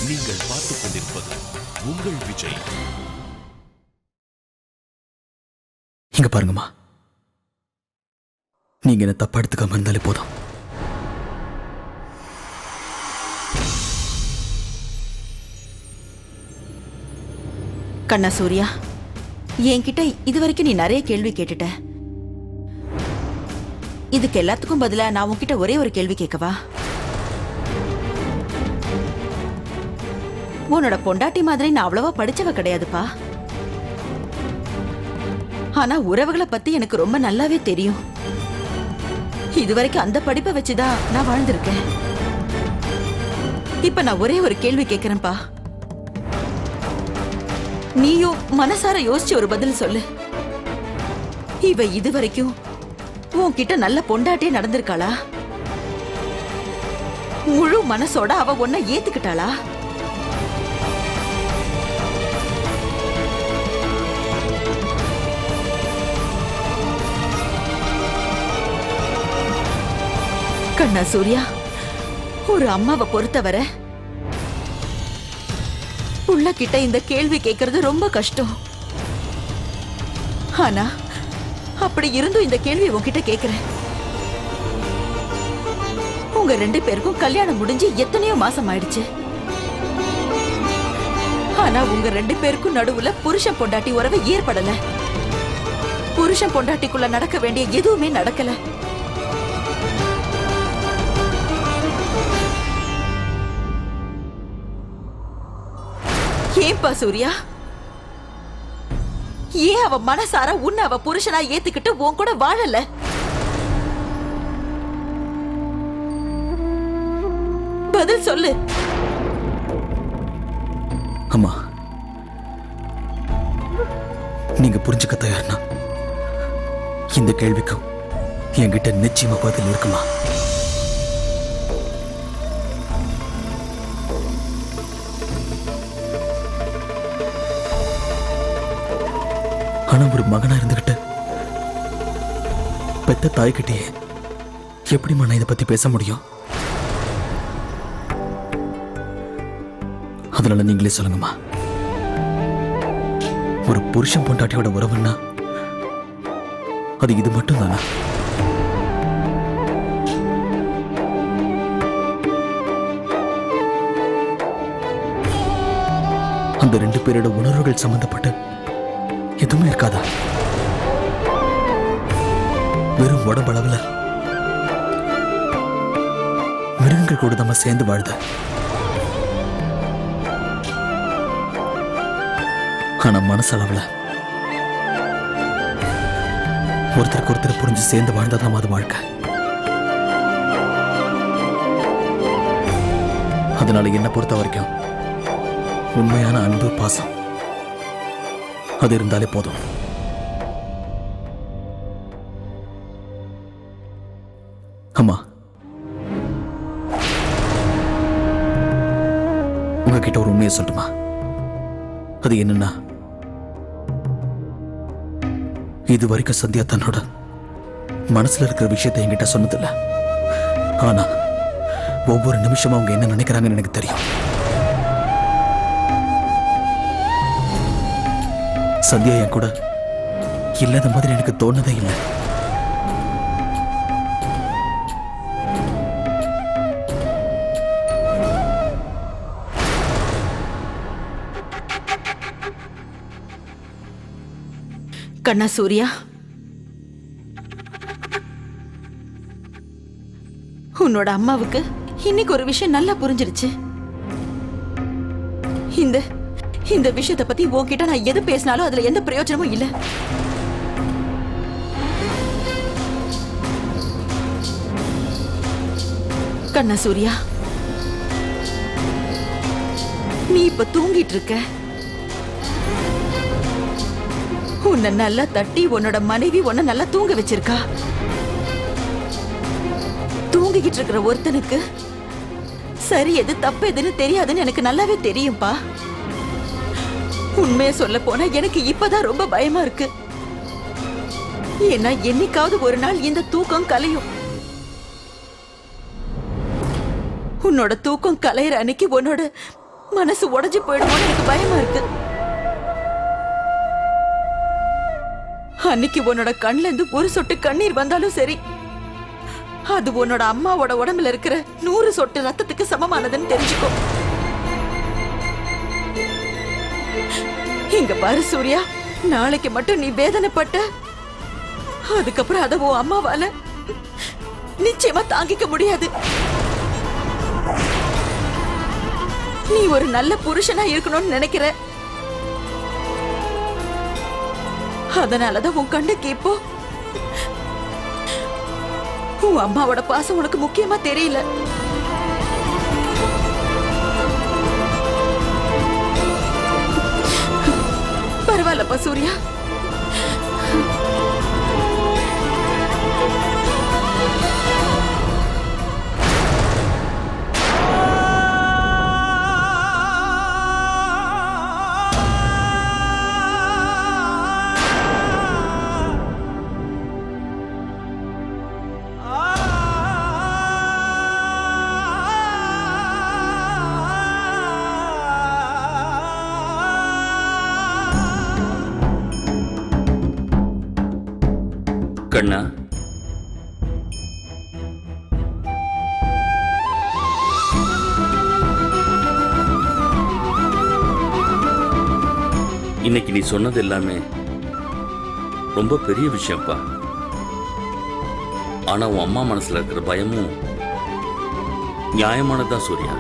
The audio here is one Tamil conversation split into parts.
நீங்கள் பார்த்துக் கொண்டிருப்பது உங்கள் விஜய். இங்க பாருங்கம்மா, நீங்க என்ன தப்பா எடுத்துக்காம இருந்தாலே போதும். கண்ணா சூர்யா, என்கிட்ட இதுவரைக்கும் நீ நிறைய கேள்வி கேட்டுட்ட. இதுக்கு எல்லாத்துக்கும் பதிலா நான் உன்கிட்ட ஒரே ஒரு கேள்வி கேட்கவா? உன்னோட பொண்டாட்டி மாதிரி நான் அவ்வளவா படிச்சவ கிடையாதுப்பா. ஆனா உறவுகளை பத்தி எனக்கு ரொம்ப நல்லாவே தெரியும். இதுவரைக்கும் அந்த படிப்பை வச்சுதான் நான் வாழ்ந்திருக்கேன். இப்ப நான் ஒரே ஒரு கேள்வி கேட்கிறேன்ப்பா. நீயும் மனசார யோசிச்சு ஒரு பதில் சொல்லு. இவ இதுவரைக்கும் உன்கிட்ட நல்ல பொண்டாட்டியே நடந்திருக்காளா? முழு மனசோட அவ உன்னை ஏத்துக்கிட்டாளா? கண்ணா சூர்யா, ஒரு அம்மாவை பொறுத்தவரை புள்ள கிட்ட இந்த கேள்வி கேட்கறது ரொம்ப கஷ்டம். ஆனா அப்படி இருந்தும் இந்த கேள்வி உன்கிட்ட கேட்கிறேன். உங்க 2 பேருக்கும் கல்யாணம் முடிஞ்சு எத்தனையோ மாசம் ஆயிடுச்சு. ஆனா உங்க 2 பேருக்கும் நடுவுல புருஷன் பொண்டாட்டி உறவு ஏற்படல. புருஷன் பொண்டாட்டிக்குள்ள நடக்க வேண்டிய எதுவுமே நடக்கல. ஏன்பா சூர்யா? ஏன் அவ மனசார உன்னை அவ புருஷனா ஏத்துக்கிட்டு உன் கூட வாழல? பதில் சொல்லு. அம்மா, நீங்க புரிஞ்சுக்க தயார்னா இந்த கேள்விக்கும் என்கிட்ட நிச்சயமா பதில் இருக்குமா? ஆனா ஒரு மகனா இருந்துகிட்டு பெத்த தாய்கிட்டே எப்படிமா நான் இதை பத்தி பேச முடியும்? அதனால நீங்களே சொல்லுங்கம்மா, ஒரு புருஷன் பொண்டாட்டியோட உறவுன்னா அது இது மட்டும் தானா? அந்த 2 பேரோட உணர்வுகள் சம்பந்தப்பட்டு எதுவுமே இருக்காதா? வெறும் உடம்பளவுல மிருகங்கள் கூட நம்ம சேர்ந்து வாழ்த. ஆனா மனசளவுல ஒருத்தருக்கு ஒருத்தர் புரிஞ்சு சேர்ந்து வாழ்ந்ததான் அது வாழ்க்கை. அதனால என்ன பொறுத்த வரைக்கும் உண்மையான அன்பு, பாசம் அது இருந்தாலே போதும். அம்மா, உங்ககிட்ட ஒரு உண்மையை சொல்லட்டுமா? அது என்னன்னா, இது வரைக்கும் சந்தியா தன்னோட மனசுல இருக்கிற விஷயத்தை என்கிட்ட சொன்னதில்லை. ஆனா ஒவ்வொரு நிமிஷமும் அவங்க என்ன நினைக்கிறாங்கன்னு எனக்கு தெரியும். சந்தியா என் கூட இல்லாத மாதிரி எனக்கு தோணதே இல்லை. கண்ணா சூர்யா, உன்னோட அம்மாவுக்கு இன்னைக்கு ஒரு விஷயம் நல்லா புரிஞ்சிருச்சு. இந்த விஷயத்தை பத்தி உன்கிட்ட நான் எது பேசினாலும் அதுல எந்த பிரயோஜனமும் இல்ல. கண்ணா சூர்யா, நீ இப்ப தூங்கிட்டு இருக்க. உன்னை நல்லா தட்டி உன்னோட மனைவி உன்னை நல்லா தூங்க வச்சிருக்கா. தூங்கிக்கிட்டு இருக்கிற ஒருத்தனுக்கு சரி எது தப்பு எதுன்னு தெரியாதுன்னு எனக்கு நல்லாவே தெரியும்பா. உண்மையை சொல்ல போனா எனக்கு இப்பதான் ரொம்ப பயமா இருக்கு. ஏன்னா என்னைக்காவது ஒரு நாள் இந்த தூக்கம் கலையும். உன்னோட தூக்கம் கலையிற அன்னைக்கு மனசு உடைஞ்சு போயிடுமோன்னு எனக்கு பயமா இருக்கு. அன்னைக்கு உன்னோட கண்ணுல இருந்து ஒரு சொட்டு கண்ணீர் வந்தாலும் சரி, அது உன்னோட அம்மாவோட உடம்புல இருக்கிற 100 சொட்டு ரத்தத்துக்கு சமமானதுன்னு தெரிஞ்சுக்கோ. இங்க பாரு சூர்யா, நாளைக்கு மட்டும் நீ வேதனைப்பட்ட, அதுக்கப்புறம் அத உன் அம்மாவால நிச்சயமா தாங்கிக்க முடியாது. நீ ஒரு நல்ல புருஷனா இருக்கணும்னு நினைக்கிற, அதனாலதான் உன் கண்ணுக்கு இப்போ உன் அம்மாவோட பாசம் உனக்கு முக்கியமா தெரியல. பரவாயில்லப்பா சூர்யா. கண்ணா, இன்னைக்கு நீ சொன்னது எல்லாமே ரொம்ப பெரிய விஷயம்ப்பா. ஆனா உன் அம்மா மனசுல இருக்கிற பயமும் நியாயமானதுதான் சூர்யா.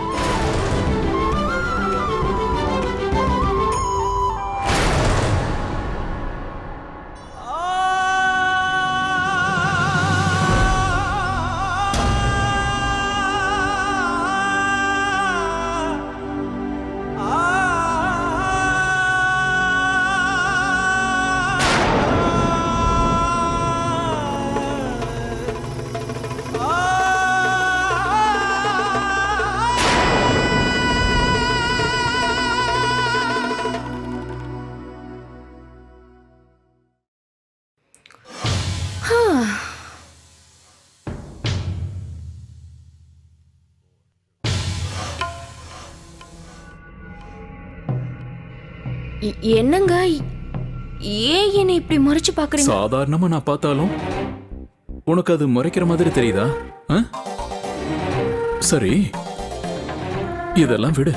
என்னங்க, ஏன் என்னை இப்படி முறைச்சு பாக்குறீங்க? சாதாரணமா நான் பார்த்தாலும் உனக்கு அது முறைக்கிற மாதிரி தெரியுதா? ஆ? சரி, இதெல்லாம் விடு.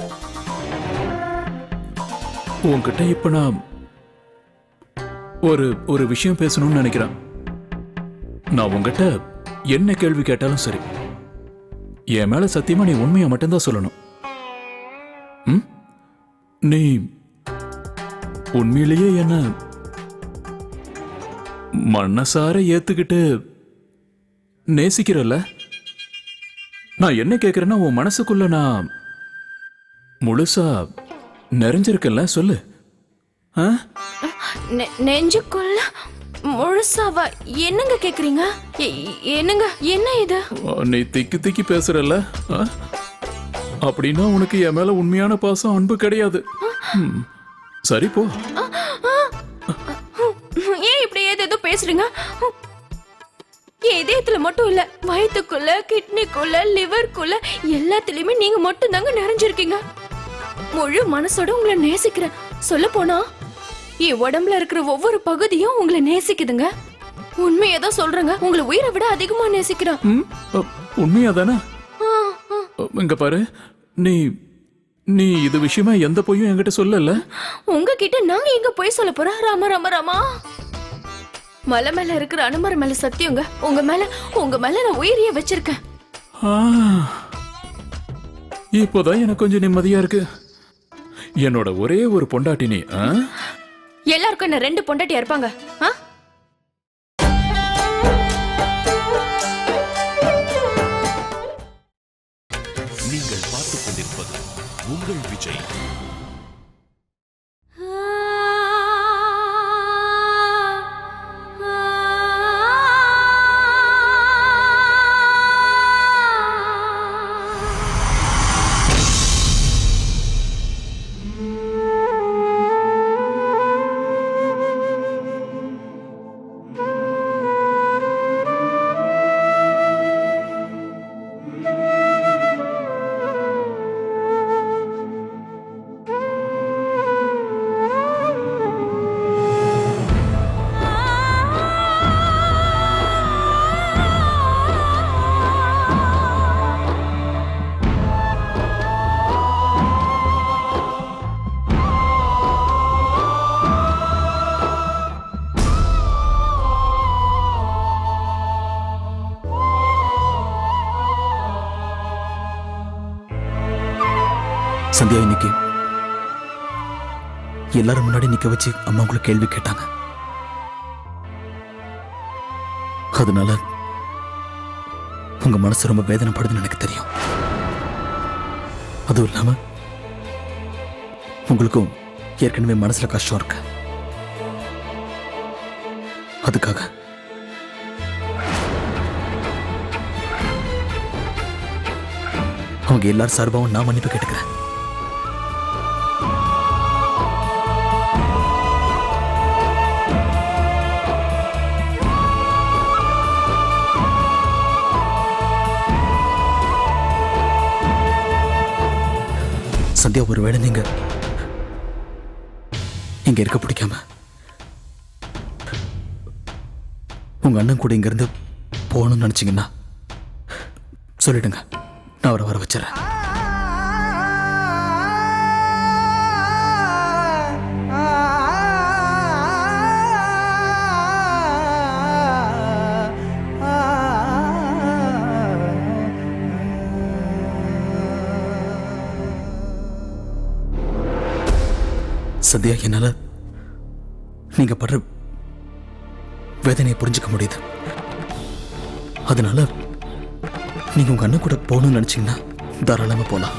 உன்கிட்ட இப்ப நான் ஒரு விஷயம் பேசணும்னு நினைக்கிறேன். நான் உன்கிட்ட என்ன கேள்வி கேட்டாலும் சரி, என் மேல சத்தியமா நீ உண்மையை மட்டும்தான் சொல்லணும். நீ உண்மையிலேயே என்ன மனசார ஏத்துக்கிட்டு நேசிக்கிறல்ல? நான் என்ன கேக்குறேன்னா, உன் மனசுக்குள்ள நான் முழுசா நிறைஞ்சிருக்கல, சொல்லு. நெஞ்சுக்குள்ள முழுசாவா? என்னங்க கேக்குறீங்க? என்னங்க, என்ன இது? நீ திக்கி திக்கி பேசுறல்ல, அப்படின்னா உனக்கு என் மேல உண்மையான பாசம், அன்பு கிடையாது. சரி போ. ஏன் இப்படி ஏதோ பேசுறீங்க? இதயத்துல மட்டும் இல்ல, வயிற்றுக்குள்ள, கிட்னிக்குள்ள, லிவருக்குள்ள, எல்லாத்துலயுமே நீங்க மட்டும் தாங்க நிறைஞ்சிருக்கீங்க. முழு மனசோட உங்களை நேசிக்கிறேன். சொல்ல போனா என் உடம்புல இருக்கிற ஒவ்வொரு பகுதியும் உங்களை நேசிக்குதுங்க. உண்மையதான் சொல்றேங்க, உங்களை உயிரை விட அதிகமா நேசிக்கிறேன். உண்மையாதானே? இங்க பாரு, நீ நீ இது விஷயமா எந்த பொய்யும் என்கிட்ட சொல்லல. உங்ககிட்ட நாங்க எங்க போய் சொல்ல போறோம்? ராமா ராமா ராமா, மலை மேல இருக்கிற அனுமர மேல சத்தியங்க, உங்க மேல நான் உயிரிய வச்சிருக்கேன். இப்போதான் எனக்கு கொஞ்சம் நிம்மதியா இருக்கு. என்னோட ஒரே ஒரு பொண்டாட்டி நீ. எல்லாருக்கும் என்ன 2 பொண்டாட்டியா இருப்பாங்க? நீங்கள் பார்த்துக் கொண்டிருப்பது உங்கள் விஜய். சந்தியா, இன்னைக்கு எல்லாரும் முன்னாடி நிக்க வச்சு அம்மா உங்களை கேள்வி கேட்டாங்க. அதனால உங்க மனசு ரொம்ப வேதனைப்படுதுன்னு எனக்கு தெரியும். அதுவும் இல்லாம உங்களுக்கும் ஏற்கனவே மனசுல கஷ்டம் இருக்கு. அதுக்காக அவங்க எல்லாரும் சார்பாகவும் நான் மன்னிப்பு கேட்டுக்கிறேன். சந்தியா, ஒருவேளை நீங்க இங்க இருக்க பிடிக்காம உங்க அண்ணன் கூட இங்க இருந்து போகணும்னு நினைச்சீங்கன்னா சொல்லிடுங்க, நான் அவரை வர வச்சிடறேன். சந்தியா, என்னால நீங்க படுற வேதனையை புரிஞ்சுக்க முடியுது. அதனால நீங்க உங்க அண்ணன் கூட போகணும்னு நினைச்சீங்கன்னா தாராளமா போலாம்.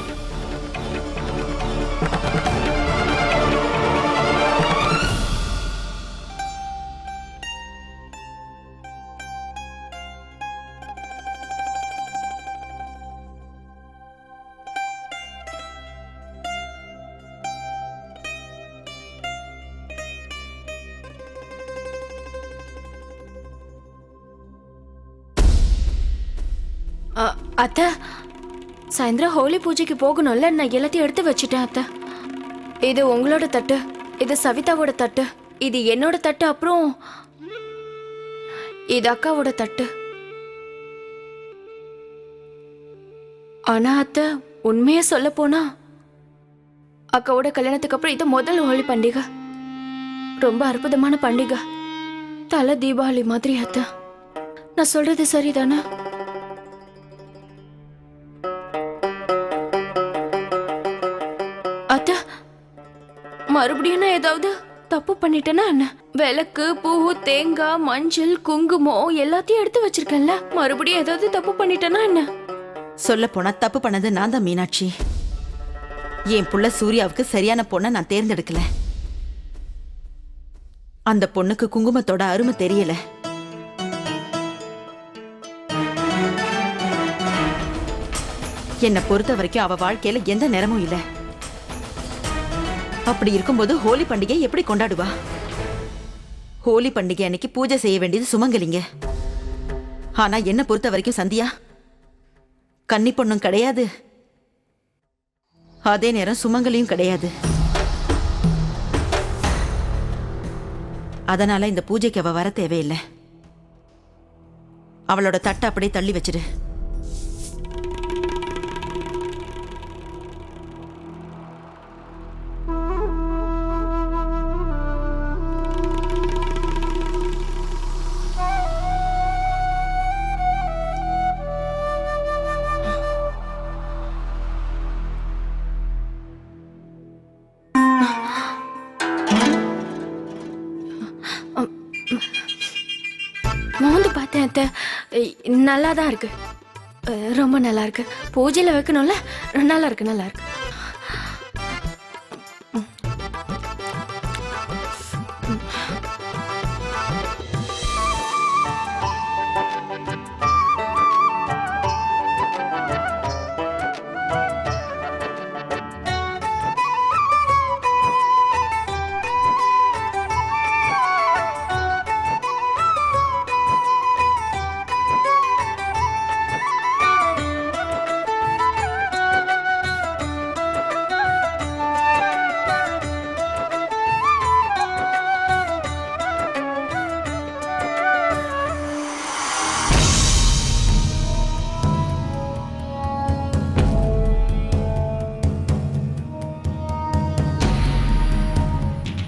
அத்தை, சாயந்தரம் ஹோலி பூஜைக்கு போகணும்ல, நான் எல்லாத்தையும் எடுத்து வச்சுட்டேன் அத்தை. இது உங்களோட தட்டு, இது சவிதாவோட தட்டு, இது என்னோட தட்டு, அப்புறம் இது அக்காவோட தட்டு. ஆனா அத்தை, உண்மையா சொல்ல போனா அக்காவோட கல்யாணத்துக்கு அப்புறம் இது முதல் ஹோலி பண்டிகை. ரொம்ப அற்புதமான பண்டிகை, தலை தீபாவளி மாதிரி. அத்தை, நான் சொல்றது சரிதானே? அத்தை, மறுபடியும் நான் ஏதாவது தப்பு பண்ணிட்டேன்னா என்ன? விளக்கு, பூ, தேங்காய், மஞ்சள், குங்குமம் எல்லாத்தையும் எடுத்து வச்சிருக்கேன்ல, மறுபடியும் ஏதாவது தப்பு பண்ணிட்டேன்னா என்ன? சொல்ல போனா தப்பு பண்ணது நான் தான் மீனாட்சி. என் புள்ள சூர்யாவுக்கு சரியான பொண்ணை நான் தேர்ந்தெடுக்கல. அந்த பொண்ணுக்கு குங்குமத்தோட அருமை தெரியல. என்னை பொறுத்த வரைக்கும் அவ வாழ்க்கையில எந்த நேரமும் இல்லை. அப்படி இருக்கும்போது ஹோலி பண்டிகை எப்படி கொண்டாடுவா? ஹோலி பண்டிகை அன்னைக்கு பூஜை செய்ய வேண்டியது சுமங்கலிங்க. ஆனா என்ன பொறுத்த வரைக்கும் சந்தியா கன்னி பொண்ணும் கிடையாது, அதே நேரம் சுமங்கலியும் கிடையாது. அதனால இந்த பூஜைக்கு அவ வர தேவையில்லை. அவளோட தட்டை அப்படியே தள்ளி வச்சிடு. மோந்து பார்த்தேன் அத்தை, நல்லா தான் இருக்கு, ரொம்ப நல்லா இருக்கு. பூஜையில வைக்கணும்ல, நல்லா இருக்கு, நல்லா இருக்கு.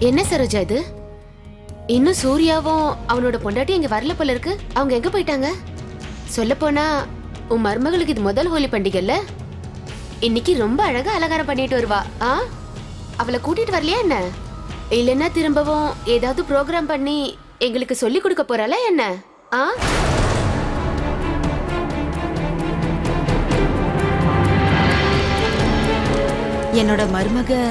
என்ன சரோஜா இது? இன்னும் சூர்யாவும் அவனோட பொண்டாட்டி இங்க வரல போல இருக்கு. அவங்க எங்க போயிட்டாங்க? சொல்ல போனா உன் மருமகளுக்கு இது முதல் ஹோலி பண்டிகைல்ல? இன்னைக்கு ரொம்ப அழகா அலங்காரம் பண்ணிட்டு வருவா. அவளை கூட்டிட்டு வரலையா என்ன? இல்லைன்னா திரும்பவும் ஏதாவது ப்ரோக்ராம் பண்ணி எங்களுக்கு சொல்லி கொடுக்க போறாளா என்ன? என்னோட மருமக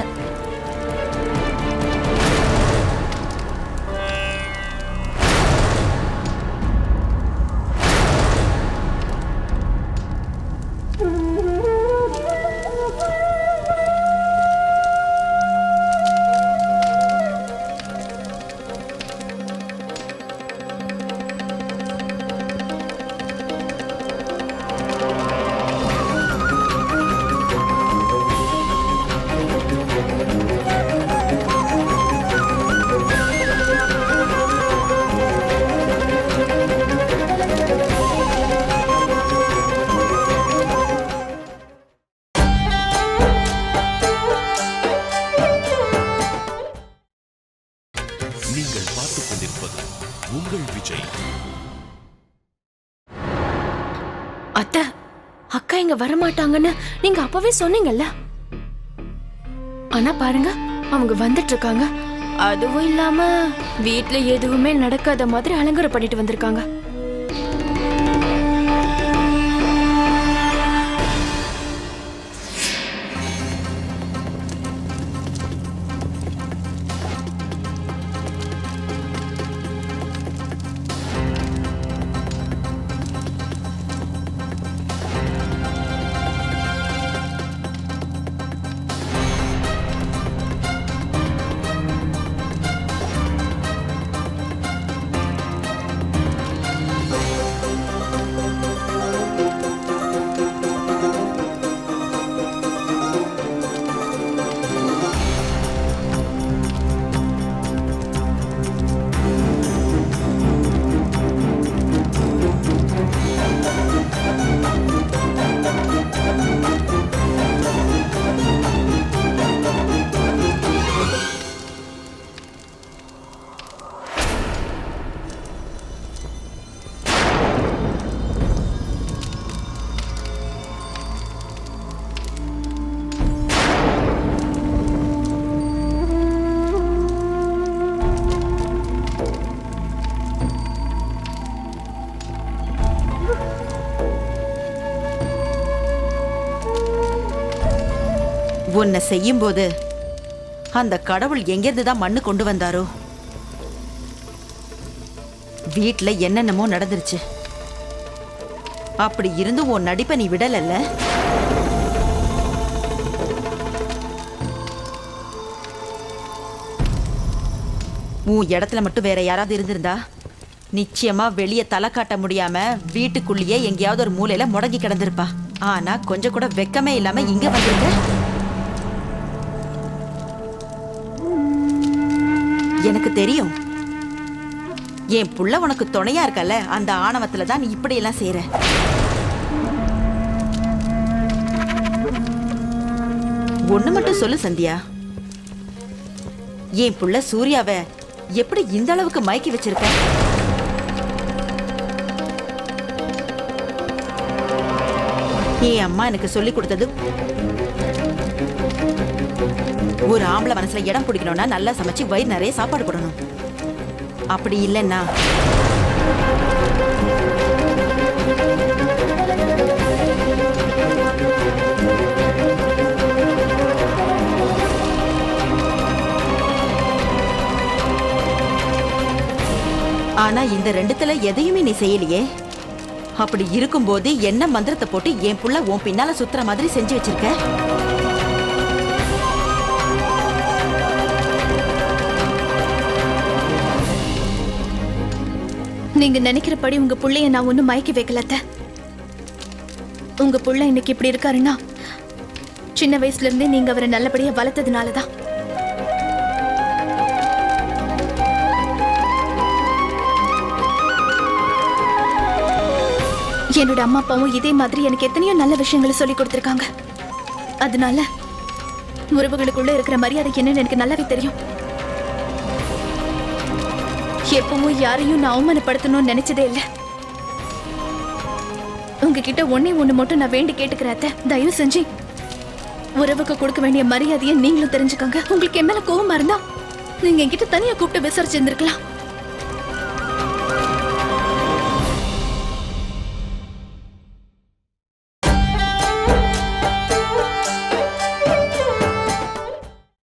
நீங்கள் பார்த்துக் கொண்டிருப்பது உங்கள் விஜய். அத்தை, அக்கா இங்க வரமாட்டாங்கன்னு நீங்க அப்பவே சொன்னீங்கல்ல. ஆனா பாருங்க, அவங்க வந்துட்டு இருக்காங்க. அதுவும் இல்லாம வீட்ல எதுவுமே நடக்காத மாதிரி அலங்காரம் பண்ணிட்டு வந்திருக்காங்க. உன்னை செய்யும் போது அந்த கடவுள் எங்கிருந்து தான் மண்ணு கொண்டு வந்தாரோ? வீட்ல என்னென்னமோ நடந்துருச்சு. அப்படி இருந்து உன் நடிப்பை நீ விடலல்ல. உன் இடத்துல மட்டும் வேற யாராவது இருந்திருந்தா நிச்சயமா வெளியே தலை காட்ட முடியாம வீட்டுக்குள்ளேயே எங்கேயாவது ஒரு மூலையில முடங்கி கிடந்திருப்பா. ஆனா கொஞ்சம் கூட வெக்கமே இல்லாம இங்க வந்திருக்க. எனக்கு தெரியும், என் புள்ள உனக்கு துணையா இருக்கல, அந்த ஆணவத்துல தான் நீ இப்படி எல்லாம் செய்யற. ஒண்ணு மட்டும் சொல்லு சந்தியா, என் புள்ள சூர்யாவை எப்படி இந்த அளவுக்கு மயக்கி வச்சிருக்க? என் அம்மா எனக்கு சொல்லி கொடுத்தது, ஒரு ஆம்பளை மனசுல இடம் பிடிக்கணும்னா நல்லா சமைச்சு வயிறு நிறைய சாப்பாடு போடணும். அப்படி இல்லைன்னா ஆனா இந்த ரெண்டுத்துல எதையுமே நீ செய்யலையே. அப்படி இருக்கும்போது என்ன மந்திரத்தை போட்டு என் புள்ள உன் பின்னால சுத்துற மாதிரி செஞ்சு வச்சிருக்க? நீங்க நினைக்கிறபடி உங்க புள்ளைய நான் ஒண்ணும் மயக்கி வைக்கலத்த. உங்க புள்ள இன்னைக்கு இப்படி இருக்காருன்னா சின்ன வயசுல இருந்தே நீங்க அவரை நல்லபடியா வளர்த்ததுனாலதான். என்னோட அம்மா அப்பாவும் இதே மாதிரி எனக்கு எத்தனையோ நல்ல விஷயங்களை சொல்லி கொடுத்திருக்காங்க. அதனால உறவுகளுக்குள்ள இருக்கிற மரியாதை என்னன்னு எனக்கு நல்லாவே தெரியும். எப்பவும் யாரையும் நான் அவமானப்படுத்தணும்னு நினைச்சதே இல்லை. உங்ககிட்ட ஒண்ணே ஒண்ணு மட்டும் நான் வேண்டி கேட்டுக்கிறேன். தயவு செஞ்சு உறவுக்கு கொடுக்க வேண்டிய மரியாதையை நீங்களும் தெரிஞ்சுக்கோங்க. உங்களுக்கு என் மேல கோவமா இருந்தா நீங்க என்கிட்ட தனியா கூப்பிட்டு விசாரிச்சிருந்திருக்கலாம்.